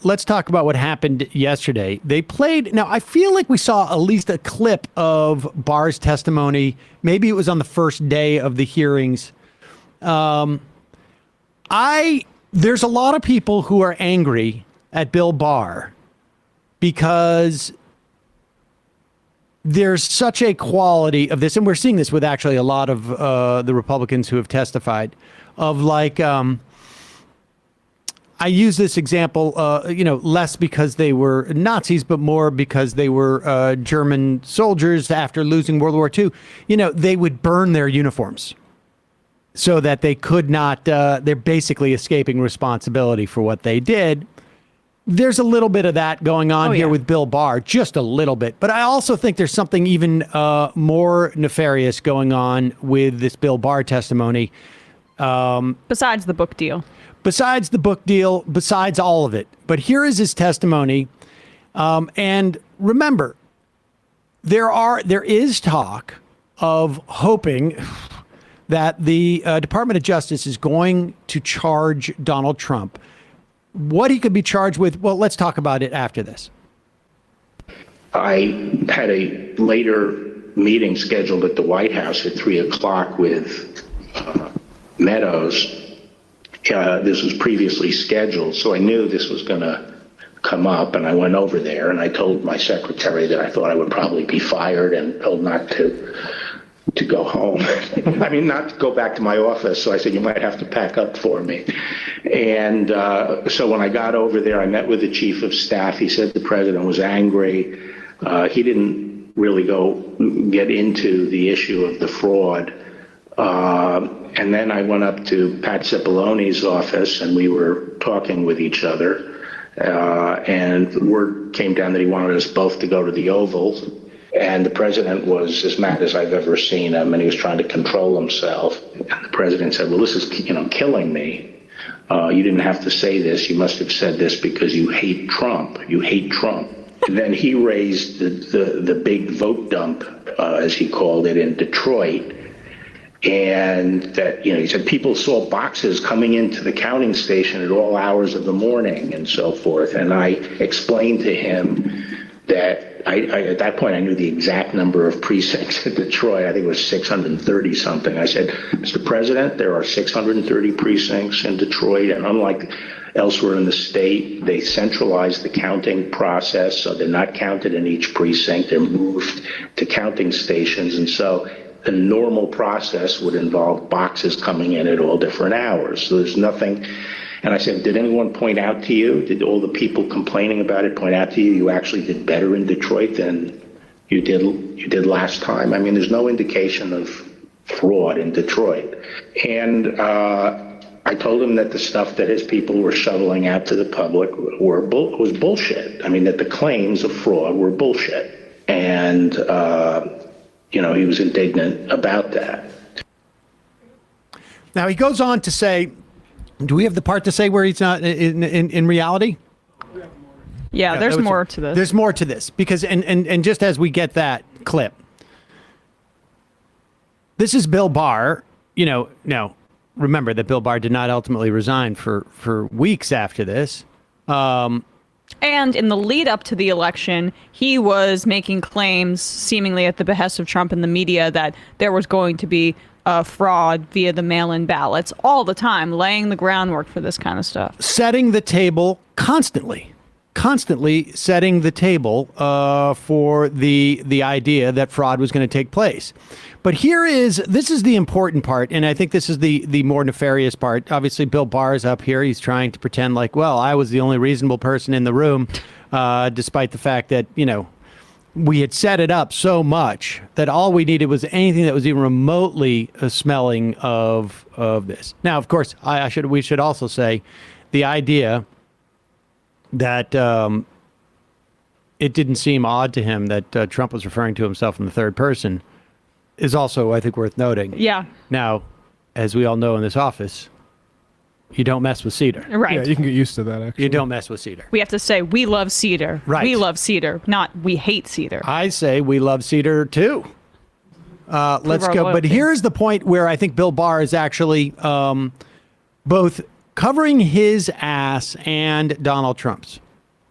let's talk about what happened yesterday. They played. Now, I feel like we saw at least a clip of Barr's testimony. Maybe it was on the first day of the hearings. There's a lot of people who are angry at Bill Barr because there's such a quality of this, and we're seeing this with actually a lot of the Republicans who have testified, of like, I use this example, less because they were Nazis, but more because they were German soldiers after losing World War II. They would burn their uniforms so that they could not, they're basically escaping responsibility for what they did. There's a little bit of that going on here with Bill Barr, just a little bit. But I also think there's something even more nefarious going on with this Bill Barr testimony. Besides the book deal. Besides the book deal, besides all of it. But here is his testimony. And remember, there is talk of hoping that the Department of Justice is going to charge Donald Trump. What he could be charged with, well, let's talk about it after this. I had a later meeting scheduled at the White House at 3:00 with Meadows. This was previously scheduled, so I knew this was going to come up, and I went over there, and I told my secretary that I thought I would probably be fired and told not to go home. I mean, not to go back to my office. So I said, you might have to pack up for me. And so when I got over there, I met with the chief of staff. He said the president was angry. He didn't really get into the issue of the fraud. And then I went up to Pat Cipolloni's office, and we were talking with each other. And word came down that he wanted us both to go to the Oval. And the president was as mad as I've ever seen him, and he was trying to control himself. And the president said, well, this is, killing me. You didn't have to say this. You must have said this because you hate Trump. You hate Trump. And then he raised the big vote dump, as he called it, in Detroit. And that, he said people saw boxes coming into the counting station at all hours of the morning and so forth. And I explained to him that I at that point, I knew the exact number of precincts in Detroit. I think it was 630 something. I said, Mr. President, there are 630 precincts in Detroit, and unlike elsewhere in the state, they centralized the counting process, so they're not counted in each precinct. They're moved to counting stations, and so the normal process would involve boxes coming in at all different hours. So there's nothing. And I said, did anyone point out to you, did all the people complaining about it point out to you, you actually did better in Detroit than you did last time? I mean, there's no indication of fraud in Detroit. And I told him that the stuff that his people were shoveling out to the public was bullshit. I mean, that the claims of fraud were bullshit. And, he was indignant about that. Now, he goes on to say, do we have the part to say where he's not in reality? Yeah, there's more to this. There's more to this because, and just as we get that clip, this is Bill Barr. Now remember that Bill Barr did not ultimately resign for weeks after this. And in the lead up to the election, he was making claims, seemingly at the behest of Trump and the media, that there was going to be fraud via the mail-in ballots all the time, laying the groundwork for this kind of stuff. Setting the table constantly setting the table for the idea that fraud was going to take place. But this is the important part, and I think this is the more nefarious part. Obviously, Bill Barr is up here. He's trying to pretend like, well, I was the only reasonable person in the room, despite the fact that, we had set it up so much that all we needed was anything that was even remotely smelling of this. Now, of course, we should also say the idea that it didn't seem odd to him that Trump was referring to himself in the third person is also, I think, worth noting. Yeah. Now, as we all know in this office, you don't mess with Seder. Right. Yeah, you can get used to that, actually. You don't mess with Seder. We have to say, we love Seder. Right. We love Seder, not we hate Seder. I say we love Seder, too. Let's go. Loyalty. But here's the point where I think Bill Barr is actually both covering his ass and Donald Trump's.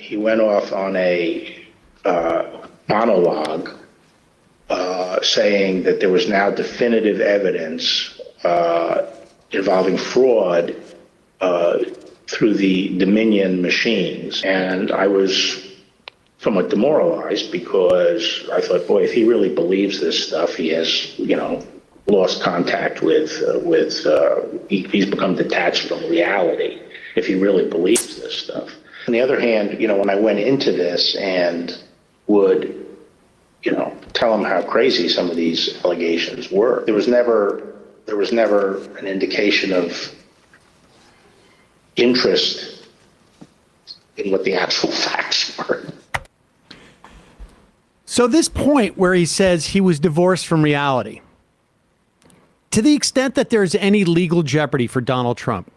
he went off on a monologue saying that there was now definitive evidence involving fraud through the Dominion machines. And I was somewhat demoralized because I thought, boy, if he really believes this stuff, he has, lost contact with he's become detached from reality if he really believes this stuff. On the other hand, when I went into this and would, tell him how crazy some of these allegations were, there was never an indication of interest in what the actual facts were. So this point where he says he was divorced from reality, to the extent that there's any legal jeopardy for Donald Trump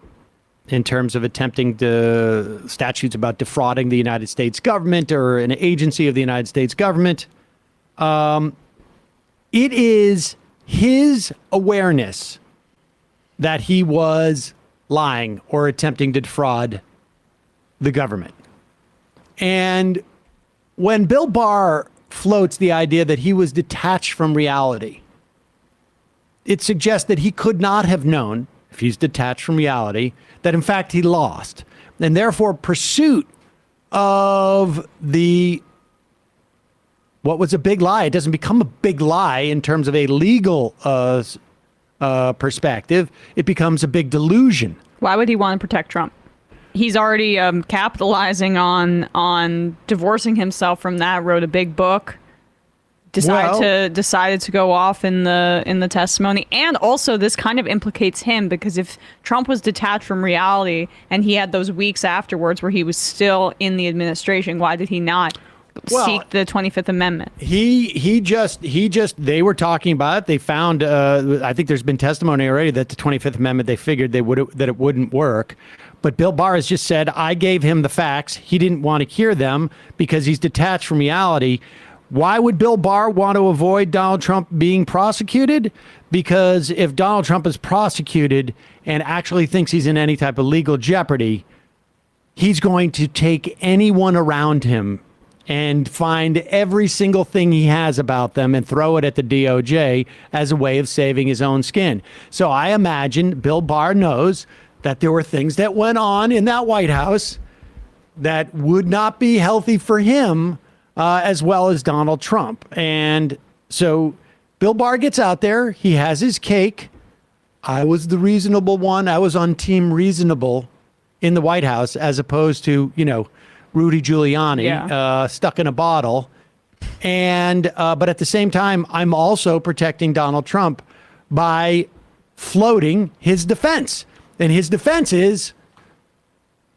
in terms of attempting to statutes about defrauding the United States government or an agency of the United States government, it is his awareness that he was lying or attempting to defraud the government. And when Bill Barr floats the idea that he was detached from reality, it suggests that he could not have known, if he's detached from reality, that in fact he lost. And therefore pursuit of what was a big lie, it doesn't become a big lie in terms of a legal perspective. It becomes a big delusion. Why would he want to protect Trump? He's already capitalizing on divorcing himself from that, wrote a big book, decided to go off in the testimony. And also this kind of implicates him, because if Trump was detached from reality and he had those weeks afterwards where he was still in the administration, why did he not seek the 25th Amendment? They were talking about it. They found, I think there's been testimony already that the 25th Amendment, they figured that it wouldn't work. But Bill Barr has just said, I gave him the facts. He didn't want to hear them because he's detached from reality. Why would Bill Barr want to avoid Donald Trump being prosecuted? Because if Donald Trump is prosecuted and actually thinks he's in any type of legal jeopardy, he's going to take anyone around him and find every single thing he has about them and throw it at the DOJ as a way of saving his own skin. So I imagine Bill Barr knows that there were things that went on in that White House that would not be healthy for him, as well as Donald Trump. And so Bill Barr gets out there. He has his cake. I was the reasonable one. I was on team reasonable in the White House, as opposed to, Rudy Giuliani, stuck in a bottle. And but at the same time, I'm also protecting Donald Trump by floating his defense. And his defense is,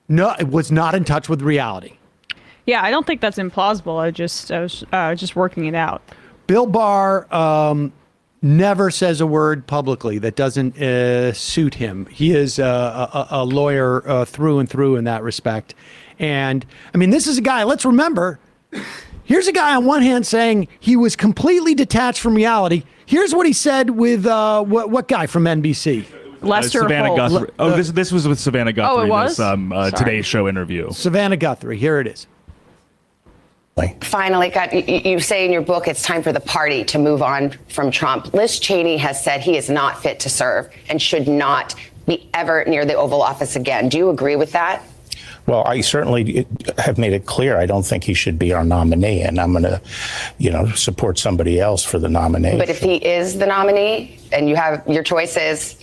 no, it was not in touch with reality. Yeah, I don't think that's implausible. I was just working it out. Bill Barr never says a word publicly that doesn't suit him. He is a lawyer through and through in that respect. And I mean, this is a guy, let's remember, here's a guy on one hand saying he was completely detached from reality. Here's what he said with what guy from NBC? Lester Savannah Holt. Guthrie. This was with Savannah Guthrie. Oh, it was? This Today Show interview. Savannah Guthrie. Here it is. Finally, you say in your book it's time for the party to move on from Trump. Liz Cheney has said he is not fit to serve and should not be ever near the Oval Office again. Do you agree with that? Well, I certainly have made it clear I don't think he should be our nominee, and I'm going to, support somebody else for the nomination. But if he is the nominee and you have your choice is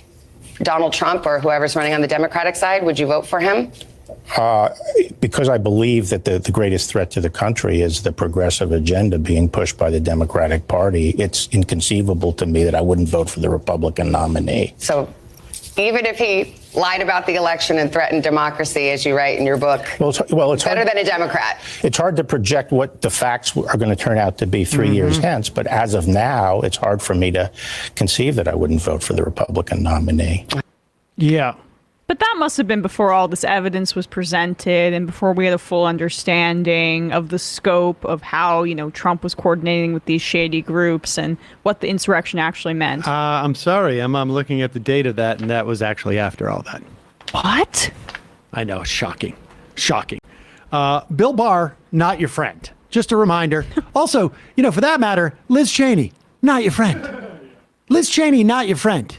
Donald Trump or whoever's running on the Democratic side, would you vote for him? Because I believe that the greatest threat to the country is the progressive agenda being pushed by the Democratic Party. It's inconceivable to me that I wouldn't vote for the Republican nominee. So even if he lied about the election and threatened democracy, as you write in your book, it's better than a Democrat. It's hard to project what the facts are going to turn out to be 3 years hence. But as of now, it's hard for me to conceive that I wouldn't vote for the Republican nominee. Yeah. But that must have been before all this evidence was presented and before we had a full understanding of the scope of how, Trump was coordinating with these shady groups and what the insurrection actually meant. I'm sorry. I'm looking at the date of that, and that was actually after all that. What? I know. Shocking. Shocking. Bill Barr, not your friend. Just a reminder. Also, for that matter, Liz Cheney, not your friend. Liz Cheney, not your friend.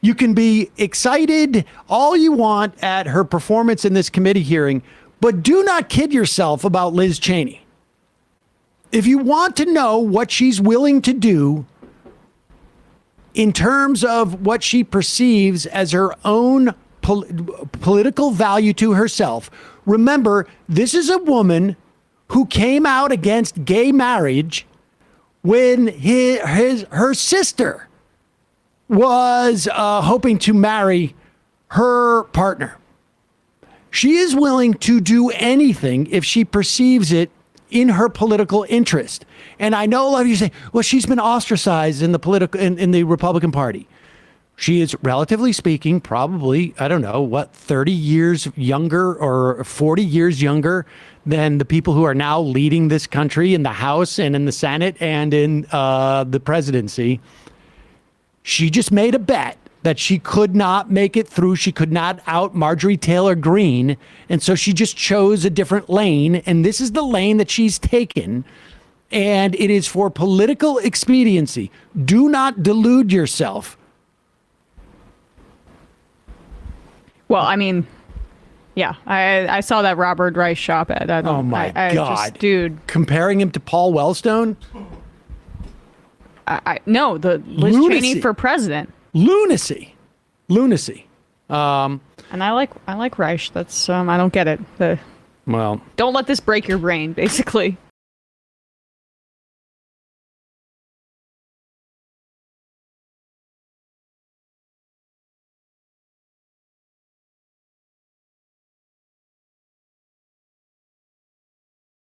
You can be excited all you want at her performance in this committee hearing, but do not kid yourself about Liz Cheney. If you want to know what she's willing to do in terms of what she perceives as her own political value to herself, remember, this is a woman who came out against gay marriage when her sister was hoping to marry her partner. She is willing to do anything if she perceives it in her political interest. And I know a lot of you say, well, she's been ostracized in the Republican Party. She is, relatively speaking, probably, 30 years younger or 40 years younger than the people who are now leading this country in the House and in the Senate and in the presidency. She just made a bet that she could not make it through. She could not out Marjorie Taylor Greene. And so she just chose a different lane. And this is the lane that she's taken. And it is for political expediency. Do not delude yourself. Well, I mean, yeah, I saw that Robert Reich op-ed. Oh my God. Dude. Comparing him to Paul Wellstone? No, the Liz Cheney for president. Lunacy. And I like Reich. That's I don't get it. Well, don't let this break your brain, basically.